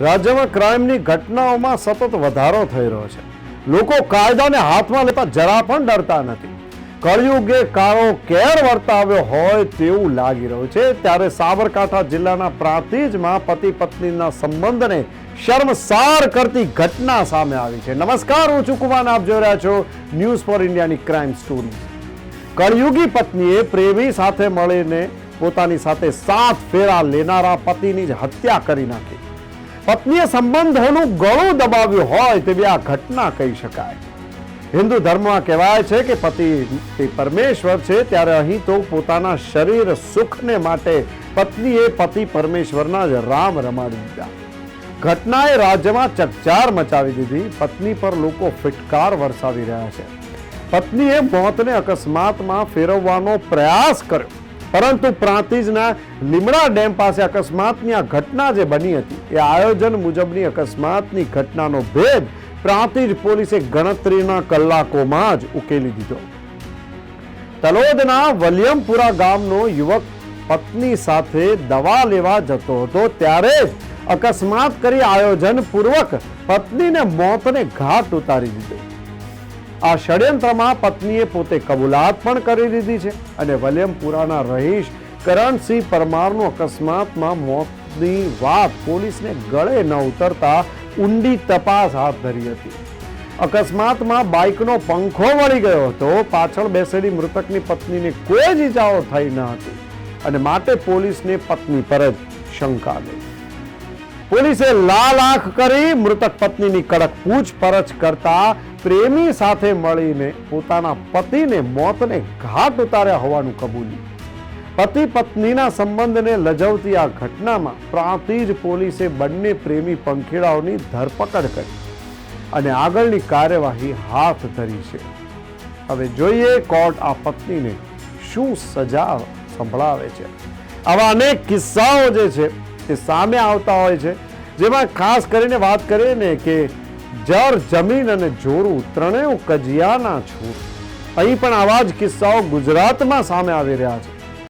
રાજ્યમાં ક્રાઇમની ઘટનાઓમાં સતત વધારો થઈ રહ્યો છે. લોકો કાયદાને હાથમાં લેતા જરા પણ ડરતા નથી. કળયુગે કાળો કેર વર્તાવ્યો હોય તેવું લાગી રહ્યું છે. ત્યારે સાબરકાંઠા જિલ્લાના પ્રાંતિજમાં પતિ પત્નીના સંબંધને શર્મસાર કરતી ઘટના સામે આવી છે. નમસ્કાર, હું છું કુમાર, આપ જોઈ રહ્યા છો ન્યૂઝ ફોર ઇન્ડિયાની ક્રાઇમ સ્ટોરી. કળયુગી પત્નીએ પ્રેમી સાથે મળીને પોતાની સાથે 7 ફેરા લેનારા પતિની જ હત્યા કરી નાખી. પત્નીએ સંબંધોનું ગળું દબાવ્યું હોય તેવી આ ઘટના કહી શકાય. હિન્દુ ધર્મમાં કહેવાય છે કે પતિ તે પરમેશ્વર છે, ત્યારે અહીં તો પોતાના શરીર સુખને માટે પત્નીએ પતિ પરમેશ્વરના જ રામ રમાડી દીધા. ઘટનાએ રાજ્યમાં ચકચાર મચાવી દીધી. પત્ની પર લોકો ફિટકાર વરસાવી રહ્યા છે. પત્નીએ મોતને અકસ્માતમાં ફેરવવાનો પ્રયાસ કર્યો, પરંતુ પ્રાંતિજના લીમડા ડેમ પાસે અકસ્માતની આ ઘટના જે બની હતી એ આયોજન મુજબની અકસ્માતની ઘટનાનો ભેદ પ્રાંતિજ પોલીસે ગણતરીના કલાકોમાં જ ઉકેલી દીધો. તલોદના વલિયમપુરા ગામનો યુવક પત્ની સાથે દવા લેવા જતો હતો, ત્યારે જ અકસ્માત કરી આયોજન પૂર્વક પત્નીને મોતને ઘાટ ઉતારી દીધો. આ ષડયંત્રમાં પત્નીએ પોતે કબૂલાત પણ કરી દીધી છે અને વલિયમપુરાના રહીશ કરણસિંહ પરમારનું અકસ્માતમાં મોતની વાત પોલીસને ગળે ન ઉતરતા ઊંડી તપાસ હાથ ધરી હતી. અકસ્માતમાં બાઇકનો પંખો વળી ગયો હતો. પાછળ બેસેલી મૃતકની પત્નીને કોઈ જ ઈજાઓ થઈ ન હતી અને માટે પોલીસને પત્ની પર જ શંકા ગઈ. પોલીસે લાલ આંખ કરી મૃતક પત્નીની કડક પૂછપરછ કરતા પ્રેમી સાથે મળીને પોતાના પતિને મોતને ઘાટ ઉતાર્યા હોવાનું કબૂલ્યું. પતિ પત્નીના સંબંધને લજવતી આ ઘટનામાં પ્રાંતિજ પોલીસે બંને પ્રેમી પંખીડાઓની ધરપકડ કરી અને આગળની કાર્યવાહી હાથ ધરી છે. હવે જોઈએ કોર્ટ આ પત્નીને શું સજા સંભળાવે છે. આવા અનેક કિસ્સાઓ જે છે તે સામે આવતા હોય છે, જેમાં ખાસ કરીને વાત કરીએ ને કે જર જમીન અને જોરું ત્રણેય કજિયાના છૂર. અહીં પણ આવા જ કિસ્સાઓ ગુજરાતમાં સામે આવી રહ્યા છે.